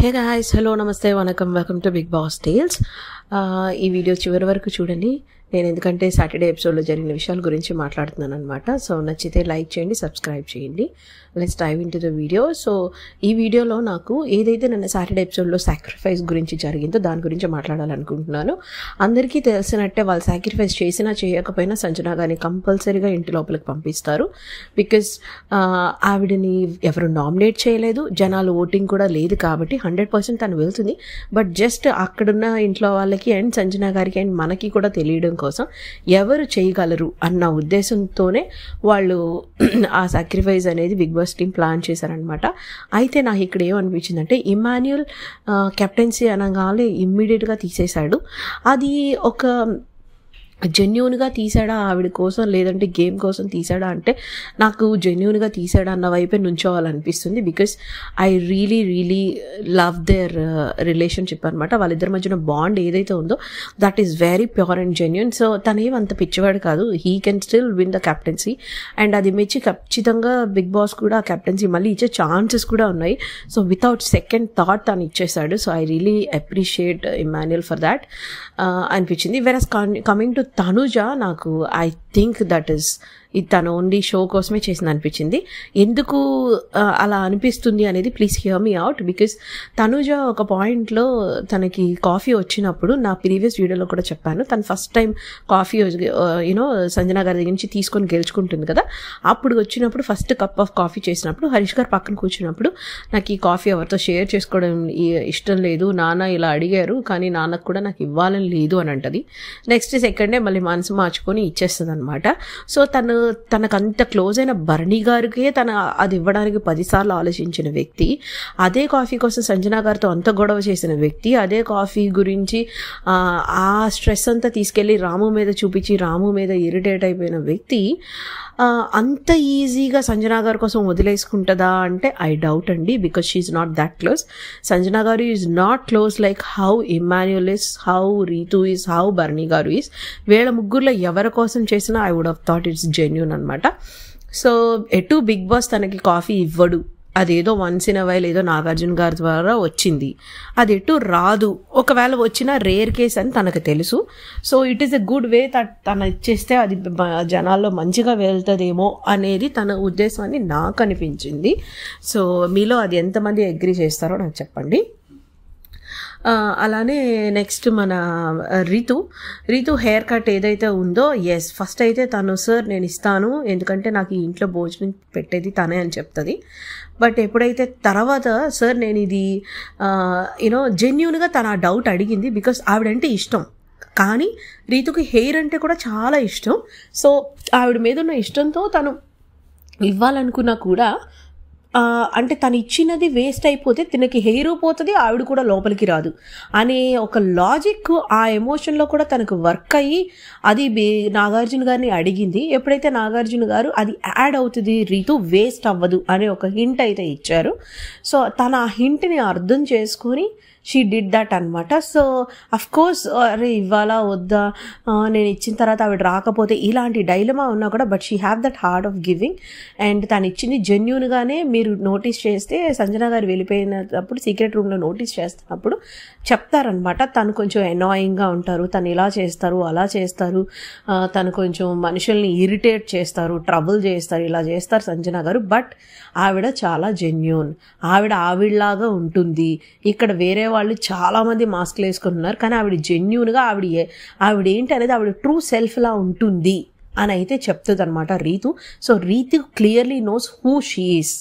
హే guys, hello, నమస్తే, వనకం, welcome to Bigg Boss tales. ఈ వీడియో చివరి వరకు చూడండి. నేను ఎందుకంటే సాటర్డే ఎపిసోడ్లో జరిగిన విషయాల గురించి మాట్లాడుతున్నాను అనమాట. సో నచ్చితే లైక్ చేయండి, సబ్స్క్రైబ్ చేయండి. Let's dive into the video. So ఈ వీడియోలో నాకు ఏదైతే నిన్న సాటర్డే ఎపిసోడ్లో సాక్రిఫైస్ గురించి జరిగిందో దాని గురించి మాట్లాడాలనుకుంటున్నాను. అందరికీ తెలిసినట్టే వాళ్ళు సాక్రిఫైస్ చేసినా చేయకపోయినా సంజన గారిని కంపల్సరీగా ఇంటి లోపలికి పంపిస్తారు. బికాజ్ ఆవిడని ఎవరు నామినేట్ చేయలేదు, జనాలు ఓటింగ్ కూడా లేదు కాబట్టి 100% తను వెళ్తుంది. బట్ జస్ట్ అక్కడున్న ఇంట్లో వాళ్ళకి అండ్ సంజన గారికి అండ్ మనకి కూడా తెలియడం కోసం ఎవరు చేయగలరు అన్న ఉద్దేశంతోనే వాళ్ళు ఆ సాక్రిఫైస్ అనేది బిగ్ బాస్ టీం ప్లాన్ చేశారనమాట. అయితే నాకు ఇక్కడ ఏమనిపించిందంటే, ఇమాన్యుయల్ కెప్టెన్సీ అనగానే ఇమ్మీడియట్గా తీసేశాడు. అది ఒక జెన్యూన్గా తీసాడా ఆవిడ కోసం, లేదంటే గేమ్ కోసం తీసాడా అంటే నాకు జెన్యూన్గా తీసాడా అన్న వైపే నుంచోవాలనిపిస్తుంది. Because I really love their relationship అనమాట. వాళ్ళిద్దరి మధ్యన బాండ్ ఏదైతే ఉందో that is very pure and genuine. So తనేం అంత పిచ్చివాడు కాదు, he can still win the captaincy. And అది మెచ్చి ఖచ్చితంగా బిగ్ బాస్ కూడా ఆ కెప్టెన్సీ మళ్ళీ ఇచ్చే ఛాన్సెస్ కూడా ఉన్నాయి. సో వితౌట్ సెకండ్ థాట్ తను ఇచ్చేసాడు. So I really appreciate Emmanuel for that అనిపించింది. వెరస్ కమింగ్ టు తనుజ, నాకు ఐ థింక్ దట్ ఈస్ ఇది తను ఓన్లీ షో కోసమే చేసింది అనిపించింది. ఎందుకు అలా అనిపిస్తుంది అనేది please here me out. Because Tanuja ఒక పాయింట్లో తనకి కాఫీ వచ్చినప్పుడు, నా ప్రీవియస్ వీడియోలో కూడా చెప్పాను, తను ఫస్ట్ టైం కాఫీ సంజన గారి దగ్గర నుంచి తీసుకొని గెలుచుకుంటుంది కదా. అప్పుడు వచ్చినప్పుడు ఫస్ట్ కప్ ఆఫ్ కాఫీ చేసినప్పుడు హరీష్ గారు పక్కన కూర్చున్నప్పుడు, నాకు ఈ కాఫీ ఎవరితో షేర్ చేసుకోవడం ఇష్టం లేదు, నాన్న ఇలా అడిగారు కానీ నాన్నకు కూడా నాకు ఇవ్వాలని లేదు అని అంటది. నెక్స్ట్ సెకండ్ డే మళ్ళీ మనసు మార్చుకొని ఇచ్చేస్తుంది అనమాట. సో తనకు అంత క్లోజ్ అయిన భరణి గారికే తన అది ఇవ్వడానికి 10 సార్లు ఆలోచించిన వ్యక్తి, అదే కాఫీ కోసం సంజన గారితో అంత గొడవ చేసిన వ్యక్తి, అదే కాఫీ గురించి ఆ స్ట్రెస్ అంతా తీసుకెళ్ళి రాము మీద చూపించి రాము మీద ఇరిటేట్ అయిపోయిన వ్యక్తి అంత ఈజీగా సంజన గారి కోసం వదిలేసుకుంటుందా అంటే ఐ డౌట్ అండి. Because she is not that close. Sanjana గారు is not close like how Emmanuel is, how Rithu is, how Bharani గారు ఈజ్. వీళ్ళ ముగ్గురులో ఎవరి కోసం చేసినా I would have thought it's genuine అనమాట. సో ఎటు బిగ్ బాస్ తనకి కాఫీ ఇవ్వడు, అదేదో వన్స్ ఇన్ అ వైల్ ఏదో నాగార్జున గారి ద్వారా వచ్చింది, అది ఎటు రాదు, ఒకవేళ వచ్చినా రేర్ కేస్ అని తనకు తెలుసు. So it is a good way తను ఇచ్చేస్తే అది జనాల్లో మంచిగా వెళ్తుందేమో అనేది తన ఉద్దేశం అని నాకు అనిపించింది. సో మీలో అది ఎంతమంది అగ్రీ చేస్తారో నాకు చెప్పండి. అలానే నెక్స్ట్ మన రీతు హెయిర్ కట్ ఏదైతే ఉందో, ఎస్ ఫస్ట్ అయితే తను సార్ నేను ఇస్తాను ఎందుకంటే నాకు ఈ ఇంట్లో భోజనం పెట్టేది తనే అని చెప్తుంది. బట్ ఎప్పుడైతే తర్వాత సార్ నేను ఇది జెన్యూన్గా తన డౌట్ అడిగింది. బికాస్ ఆవిడంటే ఇష్టం, కానీ రీతుకి హెయిర్ అంటే కూడా చాలా ఇష్టం. సో ఆవిడ మీద ఉన్న ఇష్టంతో తను ఇవ్వాలనుకున్నా కూడా అంటే తను ఇచ్చినది వేస్ట్ అయిపోతే తనకి హెయిర్ పోతుంది, ఆవిడ కూడా లోపలికి రాదు అనే ఒక లాజిక్ ఆ ఎమోషన్లో కూడా తనకు వర్క్ అయ్యి అది నాగార్జున గారిని అడిగింది. ఎప్పుడైతే నాగార్జున గారు అది యాడ్ అవుతుంది, రీతు వేస్ట్ అవ్వదు అనే ఒక హింట్ అయితే ఇచ్చారు. సో తన ఆ హింట్ని అర్థం చేసుకొని షీ డిడ్ దట్ అనమాట. సో అఫ్కోర్స్ అరే ఇవ్వాలా వద్దా, నేను ఇచ్చిన తర్వాత ఆవిడ రాకపోతే ఇలాంటి డైలమా ఉన్నా కూడా but she have that heart of giving. And తను ఇచ్చింది జెన్యూన్గానే. మీరు నోటీస్ చేస్తే సంజన గారు వెళ్ళిపోయినప్పుడు సీక్రెట్ రూమ్లో నోటీస్ చేస్తున్నప్పుడు చెప్తారనమాట, తను కొంచెం ఎనాయింగ్గా ఉంటారు, తను ఇలా చేస్తారు అలా చేస్తారు, తను కొంచెం మనుషుల్ని ఇరిటేట్ చేస్తారు, ట్రబుల్ చేస్తారు, ఇలా చేస్తారు సంజన గారు. బట్ ఆవిడ చాలా జెన్యూన్, ఆవిడలాగా ఉంటుంది. ఇక్కడ వేరే వాళ్ళు చాలామంది మాస్క్లు వేసుకుంటున్నారు, కానీ ఆవిడ జెన్యూన్గా ఆవిడ ఏంటి అనేది ఆవిడ ట్రూ సెల్ఫ్లా ఉంటుంది అని అయితే చెప్తుంది అనమాట Ritu. So Ritu clearly knows who she is.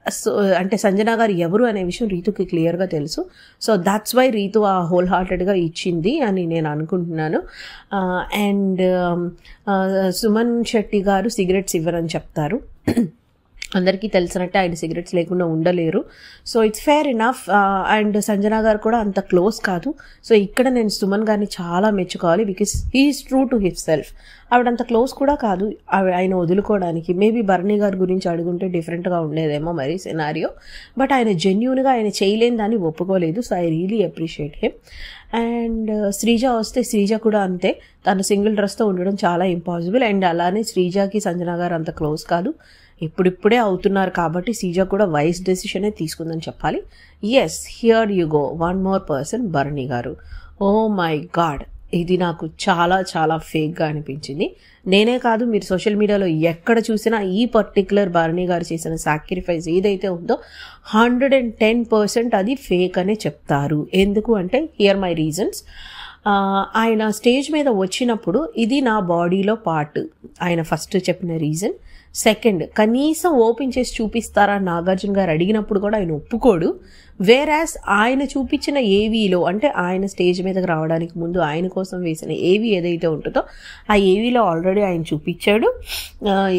So అంటే సంజన గారు ఎవరు అనే విషయం రీతుకి క్లియర్గా తెలుసు. సో దాట్స్ వై రీతు ఆ హోల్ హార్టెడ్గా ఇచ్చింది అని నేను అనుకుంటున్నాను. అండ్ సుమన్ శెట్టి గారు సిగరెట్స్ ఇవ్వరని చెప్తారు. అందరికీ తెలిసినట్టే ఆయన సిగరెట్స్ లేకుండా ఉండలేరు. So it's fair enough. And Sanjana గారు కూడా అంత క్లోజ్ కాదు. సో ఇక్కడ నేను సుమన్ గారిని చాలా మెచ్చుకోవాలి. Because he is true to his self. ఆవిడంత క్లోజ్ కూడా కాదు ఆయన వదులుకోవడానికి. మేబీ భరణి గారి గురించి అడుగుంటే డిఫరెంట్గా ఉండేదేమో మరి సినారియో. బట్ ఆయన జెన్యూన్గా ఆయన చేయలేని దాన్ని ఒప్పుకోలేదు. So I really appreciate him. And Sreeja వస్తే శ్రీజ కూడా అంతే, తను సింగిల్ డ్రెస్తో ఉండడం చాలా ఇంపాసిబుల్. అండ్ అలానే శ్రీజకి సంజన గారు అంత క్లోజ్ కాదు. ఇప్పుడిప్పుడే అవుతున్నారు కాబట్టి శ్రీజ కూడా వైస్ డెసిషనే తీసుకుందని చెప్పాలి. Yes, here you go, one more person, Bharani గారు. ఓ మై గాడ్, ఇది నాకు చాలా చాలా ఫేక్గా అనిపించింది. నేనే కాదు, మీరు సోషల్ మీడియాలో ఎక్కడ చూసినా ఈ పర్టికులర్ భరణి గారు చేసిన సాక్రిఫైస్ ఏదైతే ఉందో 110% అది ఫేక్ అనే చెప్తారు. ఎందుకు అంటే, హియర్ మై రీజన్స్. ఆయన స్టేజ్ మీద వచ్చినప్పుడు ఇది నా బాడీలో పార్ట్ ఆయన ఫస్ట్ చెప్పిన రీజన్. సెకండ్, కనీసం ఓపెన్ చేసి చూపిస్తారా నాగార్జున గారు అడిగినప్పుడు కూడా ఆయన ఒప్పుకోడు. వేరాస్ ఆయన చూపించిన ఏవీలో, అంటే ఆయన స్టేజ్ మీదకి రావడానికి ముందు ఆయన కోసం వేసిన ఏవీ ఏదైతే ఉంటుందో ఆ ఏవీలో ఆల్రెడీ ఆయన చూపించాడు,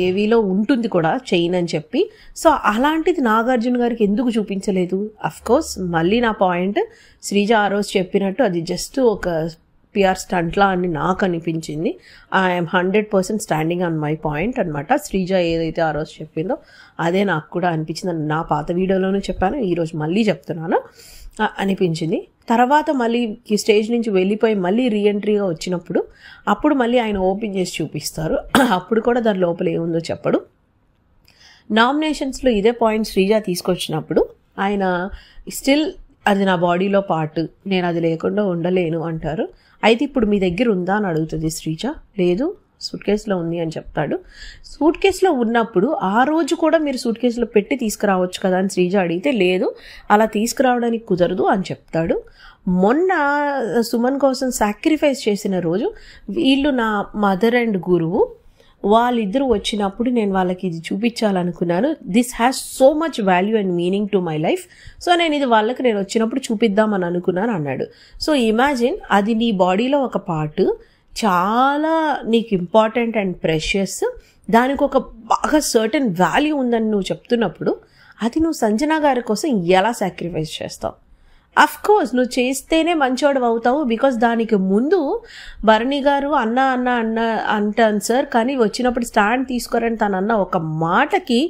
ఏవీలో ఉంటుంది కూడా చైన్ అని చెప్పి. సో అలాంటిది నాగార్జున గారికి ఎందుకు చూపించలేదు? అఫ్కోర్స్ మళ్ళీ నా పాయింట్, శ్రీజ ఆ రోజు చెప్పినట్టు అది జస్ట్ ఒక పిఆర్ స్టంట్లా అని నాకు అనిపించింది. I'm 100% standing on my point అనమాట. శ్రీజ ఏదైతే ఆ రోజు చెప్పిందో అదే నాకు కూడా అనిపించింది. నా పాత వీడియోలోనూ చెప్పాను, ఈరోజు మళ్ళీ చెప్తున్నాను, అనిపించింది. తర్వాత మళ్ళీ ఈ స్టేజ్ నుంచి వెళ్ళిపోయి మళ్ళీ రీఎంట్రీగా వచ్చినప్పుడు అప్పుడు మళ్ళీ ఆయన ఓపెన్ చేసి చూపిస్తారు. అప్పుడు కూడా దాని లోపల ఏముందో చెప్పడు. నామినేషన్స్లో ఇదే పాయింట్ శ్రీజ తీసుకొచ్చినప్పుడు ఆయన స్టిల్ అది నా బాడీలో పార్ట్, నేను అది లేకుండా ఉండలేను అంటారు. అయితే ఇప్పుడు మీ దగ్గర ఉందా అని అడుగుతుంది శ్రీజ. లేదు, సూట్ కేసులో ఉంది అని చెప్తాడు. సూట్ కేసులో ఉన్నప్పుడు ఆ రోజు కూడా మీరు సూట్ కేసులో పెట్టి తీసుకురావచ్చు కదా అని శ్రీజ అడిగితే, లేదు అలా తీసుకురావడానికి కుదరదు అని చెప్తాడు. మొన్న సుమన్ కోసం సాక్రిఫైస్ చేసిన రోజు వీళ్ళు నా మదర్ అండ్ గురువు వాళ్ళిద్దరూ వచ్చినప్పుడు నేను వాళ్ళకి ఇది చూపించాలనుకున్నాను. This has so much value and meaning to my life. So నేను ఇది వాళ్ళకి నేను వచ్చినప్పుడు చూపిద్దామని అనుకున్నాను అన్నాడు. సో ఇమాజిన్, అది నీ బాడీలో ఒక పార్ట్, చాలా నీకు ఇంపార్టెంట్ అండ్ ప్రెషియస్, దానికి ఒక బాగా సర్టన్ వాల్యూ ఉందని నువ్వు చెప్తున్నప్పుడు అది నువ్వు సంజన గారి కోసం ఎలా సాక్రిఫైస్ చేస్తావు? అఫ్ కోర్స్ నువ్వు చేస్తేనే మంచోడు అవుతావు. బికాస్ దానికి ముందు భరణి గారు అన్న అంటాను సార్, కానీ వచ్చినప్పుడు స్టాండ్ తీసుకోరని తను అన్న ఒక మాటకి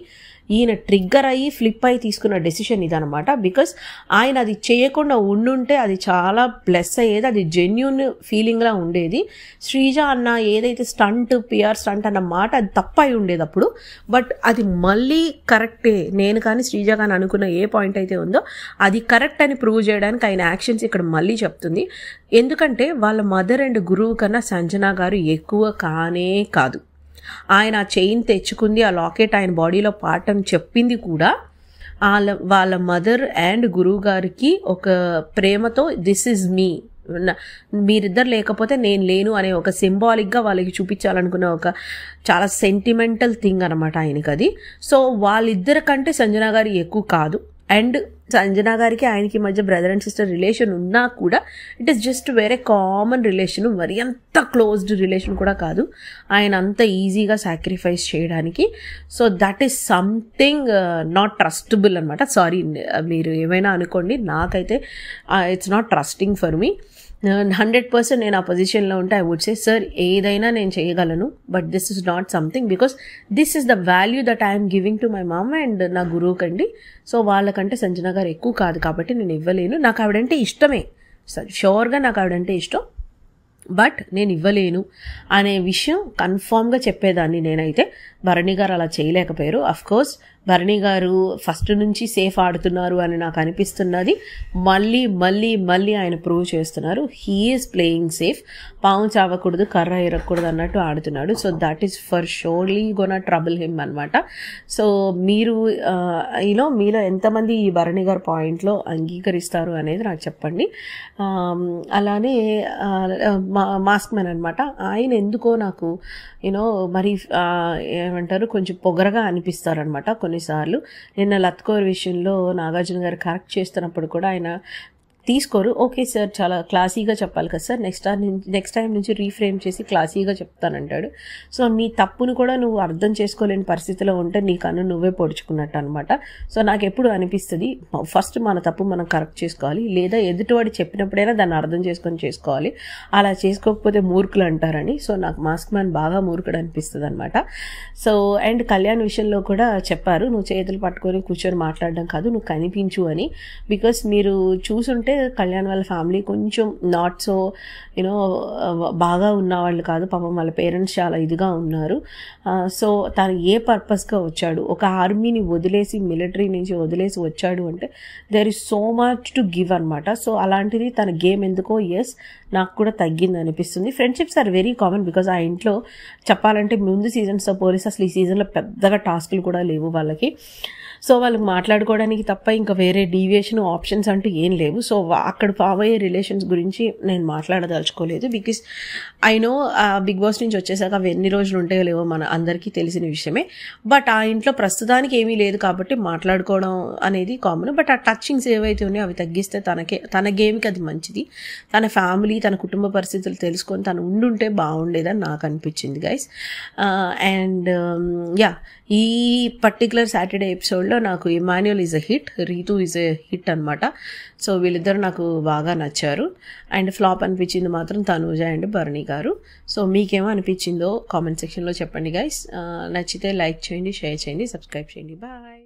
ఈయన ట్రిగ్గర్ అయ్యి ఫ్లిప్ అయ్యి తీసుకున్న డెసిషన్ ఇదనమాట. బికాస్ ఆయన అది చేయకుండా ఉండుంటే అది చాలా ప్లస్ అయ్యేది, అది జెన్యూన్ ఫీలింగ్లా ఉండేది. శ్రీజ అన్న ఏదైతే స్టంట్, పిఆర్ స్టంట్ అన్న మాట అది తప్పయి ఉండేది అప్పుడు. బట్ అది మళ్ళీ కరెక్టే, నేను కానీ శ్రీజ కానీ అనుకున్న ఏ పాయింట్ అయితే ఉందో అది కరెక్ట్ అని ప్రూవ్ చేయడానికి ఆయన యాక్షన్స్ ఇక్కడ మళ్ళీ చెప్తుంది. ఎందుకంటే వాళ్ళ మదర్ అండ్ గురువు కన్నా సంజన గారు ఎక్కువ కానే కాదు. ఆయన చైన్ తెచ్చుకుంది, ఆ లాకెట్ ఆయన బాడీలో పార్ట్ అని చెప్పింది కూడా వాళ్ళ మదర్ అండ్ గురువు గారికి ఒక ప్రేమతో, దిస్ ఈజ్ మీ, మీరిద్దరు లేకపోతే నేను లేను అనే ఒక సింబాలిక్గా వాళ్ళకి చూపించాలనుకున్న ఒక చాలా సెంటిమెంటల్ థింగ్ అనమాట ఆయనకి అది. సో వాళ్ళిద్దరి కంటే సంజన గారు ఎక్కువ కాదు. అండ్ సంజన గారికి ఆయనకి మధ్య బ్రదర్ అండ్ సిస్టర్ రిలేషన్ ఉన్నా కూడా it is just very common relation, మరి అంత క్లోజ్డ్ రిలేషన్ కూడా కాదు ఆయన అంత ఈజీగా సాక్రిఫైస్ చేయడానికి. So that is something not trustable అనమాట. సారీ, మీరు ఏమైనా అనుకోండి, నాకైతే it's not trusting for me. 100% నేను ఆ పొజిషన్లో ఉంటే ఐ వుడ్ సే, సార్ ఏదైనా నేను చేయగలను, but this is not something, because this is the value that I'm giving to my mom and నా గురువుకండి. సో వాళ్ళకంటే సంజన గారు ఎక్కువ కాదు కాబట్టి నేను ఇవ్వలేను. నాకు ఆవిడంటే ఇష్టమే, షూర్గా నాకు ఆవిడంటే ఇష్టం, బట్ నేను ఇవ్వలేను అనే విషయం కన్ఫామ్గా చెప్పేదాన్ని నేనైతే. భరణి గారు అలా చేయలేకపోయారు. అఫ్కోర్స్ భరణి గారు ఫస్ట్ నుంచి సేఫ్ ఆడుతున్నారు అని నాకు అనిపిస్తున్నది. మళ్ళీ మళ్ళీ మళ్ళీ ఆయన ప్రూవ్ చేస్తున్నారు హీ ఈజ్ ప్లేయింగ్ సేఫ్. పాము చావకూడదు, కర్ర ఇరగకూడదు అన్నట్టు ఆడుతున్నాడు. So that is for surely gonna trouble him అనమాట. సో మీరు మీలో ఎంతమంది ఈ భరణి గారి పాయింట్లో అంగీకరిస్తారు అనేది నాకు చెప్పండి. అలానే మాస్క్ మ్యాన్ అనమాట, ఆయన ఎందుకో నాకు మరి ఏమంటారు, కొంచెం పొగరగా అనిపిస్తారనమాట కొన్నిసార్లు. నిన్న లత్కోర్ విషయంలో నాగార్జున గారు కరెక్ట్ చేస్తున్నప్పుడు కూడా ఆయన తీసుకోరు. ఓకే సార్, చాలా క్లాసీగా చెప్పాలి కదా సార్, నెక్స్ట్ టైం నుంచి రీఫ్రేమ్ చేసి క్లాసీగా చెప్తానంటాడు. సో నీ తప్పును కూడా నువ్వు అర్థం చేసుకోలేని పరిస్థితిలో ఉంటే నీ కన్ను నువ్వే పొడుచుకున్నట్టు అనమాట. సో నాకు ఎప్పుడు అనిపిస్తుంది, ఫస్ట్ మన తప్పు మనం కరెక్ట్ చేసుకోవాలి, లేదా ఎదుటివాడు చెప్పినప్పుడైనా దాన్ని అర్థం చేసుకోవాలి. అలా చేసుకోకపోతే మూర్ఖులు అంటారని. సో నాకు మాస్క్ మ్యాన్ బాగా మూర్ఖుడు అనిపిస్తుంది అనమాట. సో అండ్ కళ్యాణ్ విషయంలో కూడా చెప్పారు, నువ్వు చేతులు పట్టుకొని కూర్చొని మాట్లాడడం కాదు, నువ్వు కనిపించు అని. బికాస్ మీరు చూసుంటే ఏంటంటే కళ్యాణ్ వాళ్ళ ఫ్యామిలీ కొంచెం నాట్ సో యూనో బాగా ఉన్నవాళ్ళు కాదు, పాపం వాళ్ళ పేరెంట్స్ చాలా ఇదిగా ఉన్నారు. సో తను ఏ పర్పస్గా వచ్చాడు, ఒక ఆర్మీని వదిలేసి మిలిటరీ నుంచి వదిలేసి వచ్చాడు అంటే there is so much to give అనమాట. సో అలాంటిది తన గేమ్ ఎందుకో నాకు కూడా తగ్గింది అనిపిస్తుంది. Friendships are very common because ఆ ఇంట్లో చెప్పాలంటే ముందు సీజన్స్తో పోలీస్ అసలు ఈ సీజన్లో పెద్దగా టాస్క్లు కూడా లేవు వాళ్ళకి. సో వాళ్ళకి మాట్లాడుకోవడానికి తప్ప ఇంకా వేరే డీవియేషన్ ఆప్షన్స్ అంటూ ఏం లేవు. సో అక్కడ ఫామ్ అయ్యే రిలేషన్స్ గురించి నేను మాట్లాడదలుచుకోలేదు because I know Bigg Boss నుంచి వచ్చేసాక అవి ఎన్ని రోజులు ఉంటాయో లేవో మన అందరికీ తెలిసిన విషయమే. బట్ ఆ ఇంట్లో ప్రస్తుతానికి ఏమీ లేదు కాబట్టి మాట్లాడుకోవడం అనేది కామన్. బట్ ఆ టచింగ్స్ ఏవైతే ఉన్నాయో అవి తగ్గిస్తే తన గేమ్కి అది మంచిది. తన ఫ్యామిలీ తన కుటుంబ పరిస్థితులు తెలుసుకొని తను ఉండుంటే బాగుండేదని నాకు అనిపించింది గైస్. అండ్ ఈ పర్టికులర్ సాటర్డే ఎపిసోడ్లో నాకు Emmanuel is a hit, Ritu is a hit అనమాట. సో వీళ్ళిద్దరు నాకు బాగా నచ్చారు. అండ్ ఫ్లాప్ అనిపించింది మాత్రం తనూజ అండ్ భరణి గారు. సో మీకేమో అనిపించిందో కామెంట్ సెక్షన్లో చెప్పండి గైస్. నచ్చితే లైక్ చేయండి, షేర్ చేయండి, సబ్స్క్రైబ్ చేయండి. బాయ్.